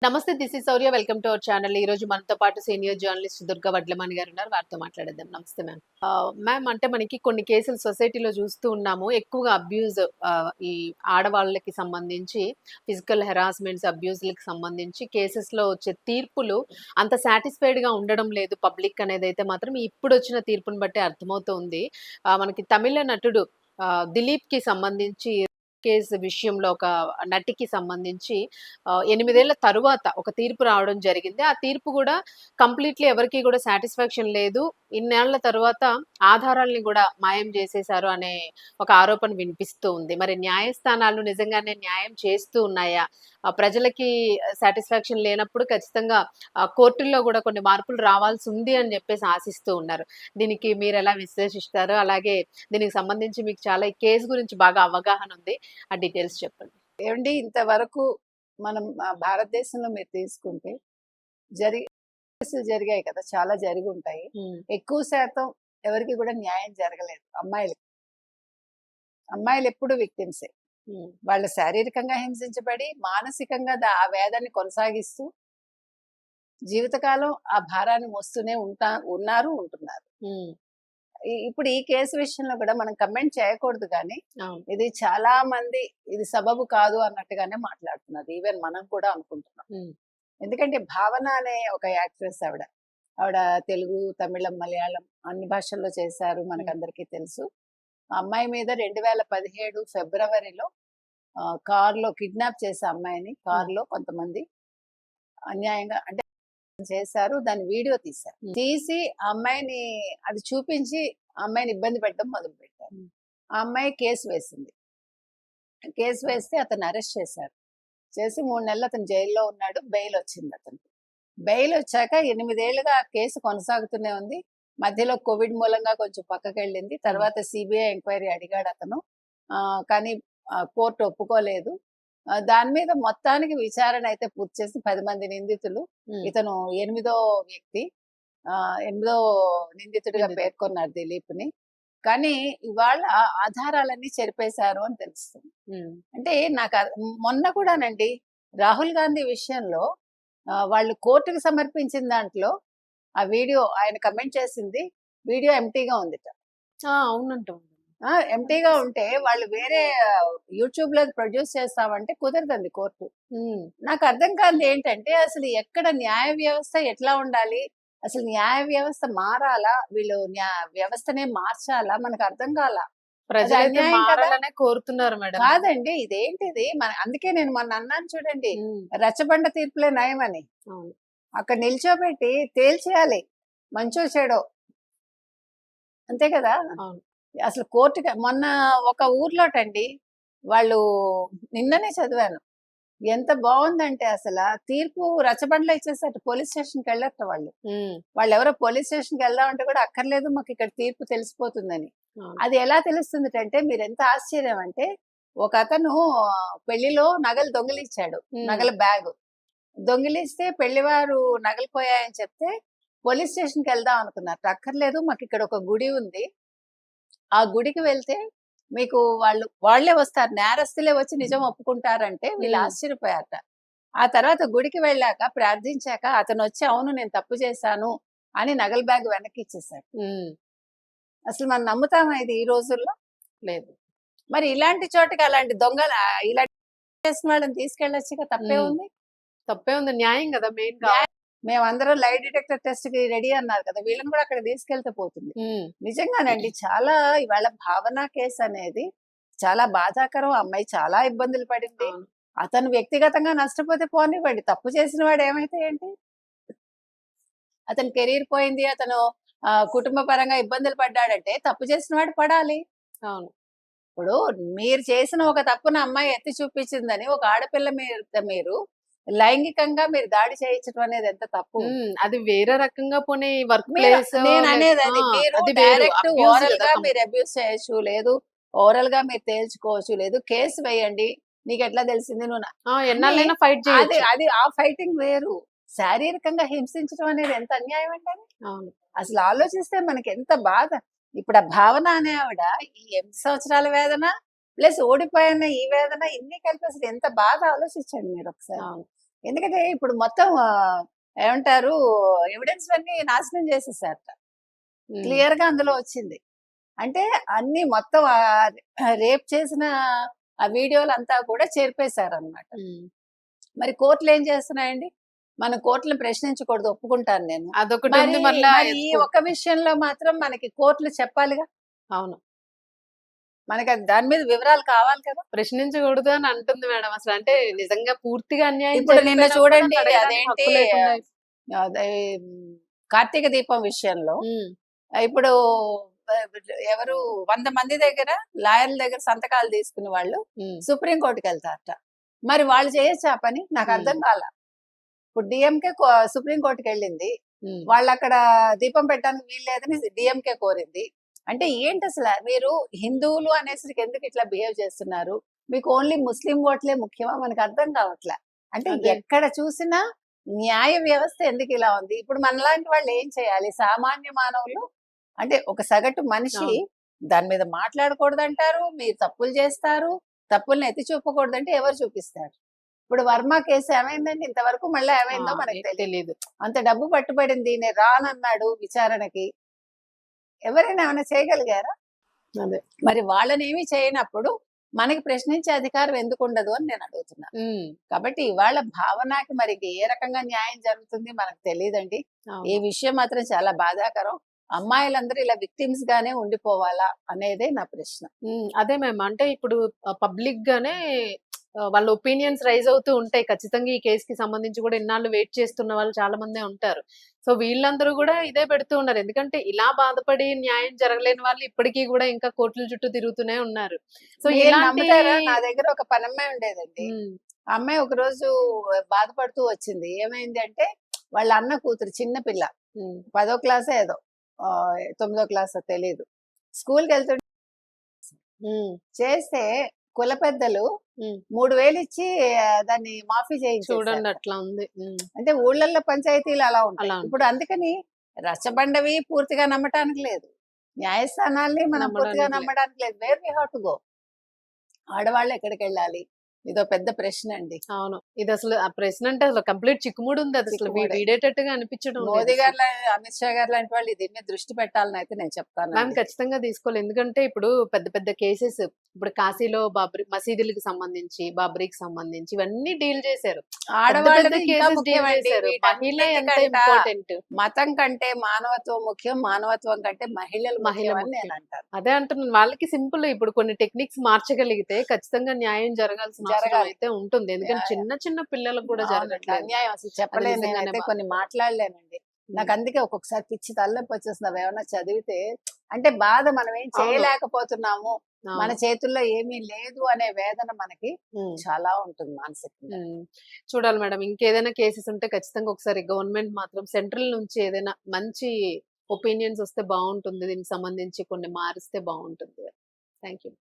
నమస్తే. This is Shaurya. Welcome to our channel. ఈ రోజు మనతో పాటు సీనియర్ జర్నలిస్ట్ దుర్గా వడ్లమణి గారు ఉన్నారు. వారితో మాట్లాడేద్దాం. నమస్తే మ్యామ్. మ్యామ్, అంటే మనకి కొన్ని కేసులు సొసైటీలో చూస్తూ ఉన్నాము. ఎక్కువగా అబ్యూజ్, ఈ ఆడవాళ్ళకి సంబంధించి ఫిజికల్ హెరాస్మెంట్స్, అబ్యూజ్‌లకి సంబంధించి కేసెస్‌లో వచ్చే తీర్పులు అంత సాటిస్ఫైడ్ గా ఉండడం లేదు పబ్లిక్ అనేదైతే మాత్రం ఇప్పుడొచ్చిన తీర్పుని బట్టి అర్థమవుతోంది. మనకి తమిళ నటుడు 'దిలీప్‌కి' సంబంధించి కేసు విషయంలో ఒక నటికి సంబంధించి 8 ఏళ్ల తరువాత ఒక తీర్పు రావడం జరిగింది. ఆ తీర్పు గూడా కంప్లీట్‌లీ ఎవరికీ గూడా సాటిస్ఫాక్షన్ లేదు. ఇన్నేళ్ల తరువాత ఆధారాల్ని గూడా మాయం జేసేశారు అనే ఒక ఆరోపణ వినిపిస్తూ ఉంది. మరి న్యాయస్థానాలు నిజంగానే న్యాయం చేస్తూ ఉన్నాయా? ప్రజలకి సాటిస్ఫాక్షన్ లేనప్పుడు ఖచ్చితంగా కోర్టుల్లో గూడా కొన్ని మార్పులు రావాల్సుంది అని జెప్పేసి ఆశిస్తూ ఉన్నారు. దీనికి మీరెలా విశ్లేషిస్తారు? అలాగే దీనికి సంబంధించి మీకు చాలా ఈ కేసు గురించి బాగా అవగాహన ఉంది. ఆ డీటెయిల్స్ చెప్పండి. ఏవండి ఇంతవరకు మనం భారతదేశంలో మీరు తీసుకుంటే కేసులు జరిగాయి కదా, చాలా జరిగి ఉంటాయి. ఎక్కువ శాతం ఎవరికి కూడా న్యాయం జరగలేదు. అమ్మాయిలు ఎప్పుడు విక్టిమ్సే. వాళ్ళు శారీరకంగా హింసించబడి మానసికంగా ఆ వేదాన్ని కొనసాగిస్తూ జీవితకాలం ఆ భారాన్ని మోస్తూనే ఉంటున్నారు. ఇప్పుడు ఈ కేసు విషయంలో కూడా మనం కమెంట్ చేయకూడదు, కానీ ఇది చాలా మంది ఇది సబబు కాదు అన్నట్టుగానే మాట్లాడుతున్నారు. ఈవెన్ మనం కూడా అనుకుంటున్నాం. ఎందుకంటే భావన అనే ఒక యాక్ట్రెస్, ఆవిడ తెలుగు, తమిళం, మలయాళం అన్ని భాషల్లో చేశారు, మనకందరికీ తెలుసు. ఆ అమ్మాయి మీద 2017 ఫిబ్రవరిలో కారులో కిడ్నాప్ చేసే అమ్మాయిని కారులో కొంతమంది అన్యాయంగా అంటే చేశారు. దాని వీడియో తీసి ఆ అమ్మాయిని అది చూపించి ఆ అమ్మాయిని ఇబ్బంది పెట్టడం మొదలు పెట్టారు. ఆ అమ్మాయి కేసు వేసింది. కేసు వేస్తే అతను అరెస్ట్ చేసి 3 నెలలు అతను జైల్లో ఉన్నాడు. బెయిల్ వచ్చింది. బెయిల్ వచ్చాక 8 ఏళ్లుగా ఆ కేసు కొనసాగుతూనే ఉంది. మధ్యలో కోవిడ్ మూలంగా కొంచెం పక్కకి వెళ్ళింది. తర్వాత సిబిఐ ఎంక్వైరీ అడిగాడు అతను, కానీ కోర్టు ఒప్పుకోలేదు. దాని మీద మొత్తానికి విచారణ అయితే పూర్తి చేసి 10 మంది నిందితులు, ఇతను 8వ వ్యక్తి, 8వ నిందితుడిగా పేర్కొన్నారు దిలీప్ ని. కానీ ఇవాళ ఆధారాలన్నీ చెరిపేశారు అని తెలుస్తుంది. అంటే నాకు మొన్న కూడానండి రాహుల్ గాంధీ విషయంలో వాళ్ళు కోర్టుకు సమర్పించిన దాంట్లో ఆ వీడియో ఆయన కమెంట్ చేసింది వీడియో ఎంటీగా ఉంది. అవునంట. ఎంటీగా ఉంటే వాళ్ళు వేరే యూట్యూబ్ లో ప్రొడ్యూస్ చేస్తామంటే కుదరదండి కోర్టు. నాకు అర్థం కాదు ఏంటంటే అసలు ఎక్కడ న్యాయ వ్యవస్థ ఎట్లా ఉండాలి, అసలు న్యాయ వ్యవస్థ మారాలా, వీళ్ళు వ్యవస్థనే మార్చాలా, మనకు అర్థం కాలా. కోరుతున్నారు మేడం. కాదండి, ఇదేంటిది అందుకే నేను మొన్న అన్నాను చూడండి, రచ్చబండ తీర్పులే నయమని. అక్కడ నిల్చోబెట్టి తేల్చేయాలి మంచో చెడో, అంతే కదా. అసలు కోర్టుకి మొన్న ఒక ఊర్లోటండి వాళ్ళు, నిన్ననే చదివాను, ఎంత బాగుందంటే అసలు తీర్పు రచ్చబండలో ఇచ్చేసట పోలీస్ స్టేషన్కి వెళ్ళట. వాళ్ళు ఎవరో పోలీస్ స్టేషన్కి వెళ్దామంటే కూడా అక్కర్లేదు, మాకు ఇక్కడ తీర్పు తెలిసిపోతుందని. అది ఎలా తెలుస్తుంది అంటే, మీరు ఎంత ఆశ్చర్యం అంటే, ఒక అతను పెళ్లిలో నగలు దొంగిలించాడు, నగల బ్యాగ్ దొంగిలిస్తే పెళ్లివారు నగలు పోయాయని చెప్తే పోలీస్ స్టేషన్కి వెళ్దాం అనుకున్నారు. అక్కర్లేదు, మాకు ఇక్కడ ఒక గుడి ఉంది, ఆ గుడికి వెళ్తే మీకు వాళ్లే వస్తారు, నేరస్తులే వచ్చి నిజం ఒప్పుకుంటారంటే వీళ్ళు ఆశ్చర్యపోయారట. ఆ తర్వాత గుడికి వెళ్ళాక ప్రార్థించాక అతను వచ్చి అవును నేను తప్పు చేశాను అని నగల బ్యాగ్ వెనక్కి ఇచ్చేసాడు. అసలు మనం నమ్ముతామా ఇది ఈ రోజుల్లో? లేదు. మరి ఇలాంటి చోటకి అలాంటి దొంగలు ఇలాంటి చేసిన వాళ్ళని తీసుకెళ్ళొచ్చుగా, తప్పే ఉంది. న్యాయం కదా మెయిన్. మేమందరం లై డిటెక్టర్ టెస్ట్ కి రెడీ అన్నారు కదా, వీళ్ళని కూడా అక్కడ తీసుకెళ్తే పోతుంది. నిజంగానండి చాలా ఇవాళ భావన కేసు అనేది చాలా బాధాకరం. అమ్మాయి చాలా ఇబ్బందులు పడింది. అతను వ్యక్తిగతంగా నష్టపోతే పోనివ్వండి, తప్పు చేసిన వాడు ఏమైతే ఏంటి, అతని కెరీర్ పోయింది, అతను కుటుంబ పరంగా ఇబ్బందులు పడ్డాడంటే తప్పు చేసిన వాడు పడాలి. అవును. ఇప్పుడు మీరు చేసిన ఒక తప్పున అమ్మాయి ఎత్తి చూపించిందని ఒక ఆడపిల్ల మీరు లైంగికంగా మీరు దాడి చేయించడం అనేది ఎంత తప్పు. అది వేరే రకంగా పోనీ వర్క్ ప్లేస్ నేను అనేది అది. మీరు డైరెక్ట్ ఓరల్ గా మీరు అబ్యూస్ చేయొచ్చు, లేదు ఓరల్ గా మీరు తేల్చుకోవచ్చు, లేదు కేసు వేయండి, నీకు ఎట్లా తెలిసింది నువ్వు ఫైట్ చేయాలి. అది ఆ ఫైటింగ్ వేరు. శారీరకంగా హింసించడం అనేది ఎంత అన్యాయం అంటే అసలు ఆలోచిస్తే మనకి ఎంత బాధ. ఇప్పుడు ఆ భావన అనే ఆవిడ ఈ 8 సంవత్సరాల వేదన ప్లస్ ఓడిపోయిన ఈ వేదన ఇన్ని కలిపి అసలు ఎంత బాధ ఆలోచించండి మీరు ఒకసారి. ఎందుకంటే ఇప్పుడు మొత్తం ఏమంటారు ఎవిడెన్స్ అన్ని నాశనం చేసేసారట. ఉమ్, క్లియర్ గా అందులో వచ్చింది. అంటే అన్ని మొత్తం రేప్ చేసిన ఆ వీడియోలు అంతా కూడా చేర్పేశారన్నమాట. ఉమ్. మరి కోర్టులు ఏం చేస్తున్నాయండి? మన కోర్టులు ప్రశ్నించకూడదు, ఒప్పుకుంటాను నేను. అదొకటి మరి ఉంది మళ్ళా మరి ఈ ఒక్క విషయంలో మాత్రం మనకి కోర్టులు చెప్పాలిగా. అవును, మనకి దాని మీద వివరాలు కావాలి కదా. ప్రశ్నించకూడదు అని అంటుంది మేడం. అసలు అంటే నిజంగా పూర్తిగా అన్యాయం ఇప్పుడు నిన్న జరిగిపోయినా కూడా చూడండి, నన్ను అడగడానికి అదేంటి హక్కు లేకుండా అదే కార్తీక దీపం విషయంలో ఉమ్, ఇప్పుడు ఆ, ఎవరు 100 మంది దగ్గర లాయర్ల దగ్గర సంతకాలు తీసుకున్న వాళ్ళు ఉమ్, సుప్రీం కోర్టుకి వెళ్తారట. మరి వాళ్ళు చేయొచ్చు ఆ పని? నాకు అర్థం కాల. ఇప్పుడు డిఎంకే సుప్రీం కోర్టుకి వెళ్ళింది, ఉమ్. వాళ్ళు అక్కడ దీపం పెట్టడానికి వీల్లేదని డిఎంకే కోరింది. అంటే ఏంటి అసలు మీరు హిందువులు అనేసరికి ఎందుకు ఇట్లా బిహేవ్ చేస్తున్నారు? మీకు ఓన్లీ ముస్లిం ఓట్లే ముఖ్యమా? మనకు అర్థం కావట్లే. అంటే అదే. ఎక్కడ చూసినా న్యాయ వ్యవస్థ ఎందుకు ఇలా ఉంది? ఇప్పుడు మనలాంటి వాళ్ళు ఏం చేయాలి? సామాన్య మానవులు అంటే ఒక సగటు మనిషి అవును. దాని మీద మాట్లాడకూడదంటారు, మీరు తప్పులు చేస్తారు, తప్పుల్ని ఎత్తి చూపకూడదంటే ఎవరు చూపిస్తారు? ఇప్పుడు వర్మ కేసు ఏమైందండి ఇంతవరకు? మళ్ళీ ఏమైందో మనకు తెలియదు. తెలీదు. అంత డబ్బు పట్టుబడింది, నేను రానన్నాడు విచారణకి. ఎవరైనా ఏమైనా చేయగలిగారా? అదే. మరి వాళ్ళని ఏమీ చేయనప్పుడు మనకి ప్రశ్నించే అధికారం ఎందుకు ఉండదు అని నేను అడుగుతున్నా. ఉమ్, కాబట్టి ఇవాళ భావనకి మరి ఏ రకంగా న్యాయం జరుగుతుంది మనకు తెలియదండి. ఈ అవును. విషయం మాత్రం చాలా బాధాకరం. అమ్మాయిలందరూ ఇలా విక్టిమ్స్ గానే ఉండిపోవాలా అనేదే నా ప్రశ్న. అదే మ్యామ్. అంటే ఇప్పుడు పబ్లిక్ గానే వాళ్ళ ఒపీనియన్స్ రైజ్ అవుతూ ఉంటాయి. ఖచ్చితంగా ఈ కేస్‌కి సంబంధించి కూడా ఇన్నాళ్ళు వెయిట్ చేస్తున్న వాళ్ళు చాలా మందే ఉంటారు. సో, వీళ్ళందరూ గూడా ఇదే పెడుతూ ఉన్నారు. ఎందుకంటే ఇలా బాధపడి న్యాయం జరగలేని వాళ్ళు ఇప్పటికి గూడా ఇంకా కోర్టుల చుట్టూ తిరుగుతూనే ఉన్నారు. సో, మీరు ఇలాంటి నమ్ముతారా? నా దగ్గర ఒక పనమ్మాయి ఉండేదండి. హ్మ్. ఆ అమ్మాయి ఒకరోజు బాధపడుతూ వచ్చింది. ఏమైంది అంటే వాళ్ళ అన్న కూతురు చిన్న పిల్ల. హ్మ్. 10వ క్లాసో ఏదో 9వ క్లాసో తెలీదు. స్కూల్‌కి వెళ్తుంటే హ్మ్. చేస్తే కుల పెద్దలు హ్మ్. 3000 ఇచ్చి దాన్ని మాఫీ చూడండి చేయించేసారట. అట్లా ఉంది. అంటే ఊళ్ళల్లో పంచాయతీలు అలా ఉంటాయి. అలా ఇప్పుడు అందుకని రచ్చబండవి పూర్తిగా నమ్మటానికి లేదు. న్యాయస్థానాల్ని మనం పూర్తిగా నమ్మడానికి నమ్మడానికి లేదు. Where we have to go? ఆడవాళ్ళు ఎక్కడికెళ్ళాలి? ఇదో పెద్ద ప్రశ్న అండి. అవును. ఇదసలు ఆ ప్రశ్న అంటే అసలు కంప్లీట్ చిక్కుముడి ఉంది. అదసలు చిక్కుముడే. వీడేటట్టుగా అనిపించడం మోదీ లేదు. గారు అమిత్ షా గారు లాంటి వాళ్ళు దీని మీద దృష్టి పెట్టాలని అయితే నేను మ్యామ్ చెప్తానండి. ఖచ్చితంగా తీసుకోవాలి. ఎందుకంటే ఇప్పుడు పెద్ద పెద్ద కేసెస్ ఇప్పుడు కాశీలో మసీదులకి సంబంధించి, బాబ్రీకి సంబంధించి ఇవన్నీ డీల్ చేశారు. పెద్ద పెద్ద ఆడవాళ్ళది ఇంకా కేసెస్ డీల్ ముఖ్యమండి. చేశారు. మహిళ ఎంత వీటన్నిటికంట ఇంపార్టెంట్. మతం కంటే మానవత్వం ముఖ్యం. మానవత్వం కంటే మహిళలు మహిళ ముఖ్యం అని ముఖ్యం. నేను అంటాను. అదే అంటున్నాను. వాళ్ళకి సింపుల్ ఇప్పుడు కొన్ని టెక్నిక్స్ మార్చగలిగితే ఖచ్చితంగా న్యాయం జరగాల్సిన అవసరం జరగాలి. అయితే ఉంటుంది. ఎందుకంటే యాహ్! చిన్న చిన్న పిల్లలకు కూడా అవునండి. జరగట్లేదు. అన్యాయం అసలు అది చెప్పలేను. నిజంగానే నేనైతే కొన్ని బాధాకరం. మాట్లాడలేనండి. నాకు హ్మ్. అందుకే ఒక్కొక్కసారి పిచ్చి తలనొప్పి వచ్చేస్తుంది. అవేమన్నా చదివితే. అంటే బాధ మనం ఏం అవును. చేయలేకపోతున్నాము. మన అవును. చేతుల్లో ఏమీ లేదు అనే వేదన మనకి హ్మ్. చాలా ఉంటుంది మానసికంగా. హ్మ్. చూడాలి మేడం. ఇంకేదైనా కేసెస్ ఉంటే ఖచ్చితంగా ఒకసారి గవర్నమెంట్ మాత్రం సెంట్రల్ నుంచి ఏదైనా మంచి ఒపీనియన్స్ వస్తే బావుంటుంది. దీనికి సంబంధించి కొన్ని మారిస్తే బావుంటుంది. Thank you.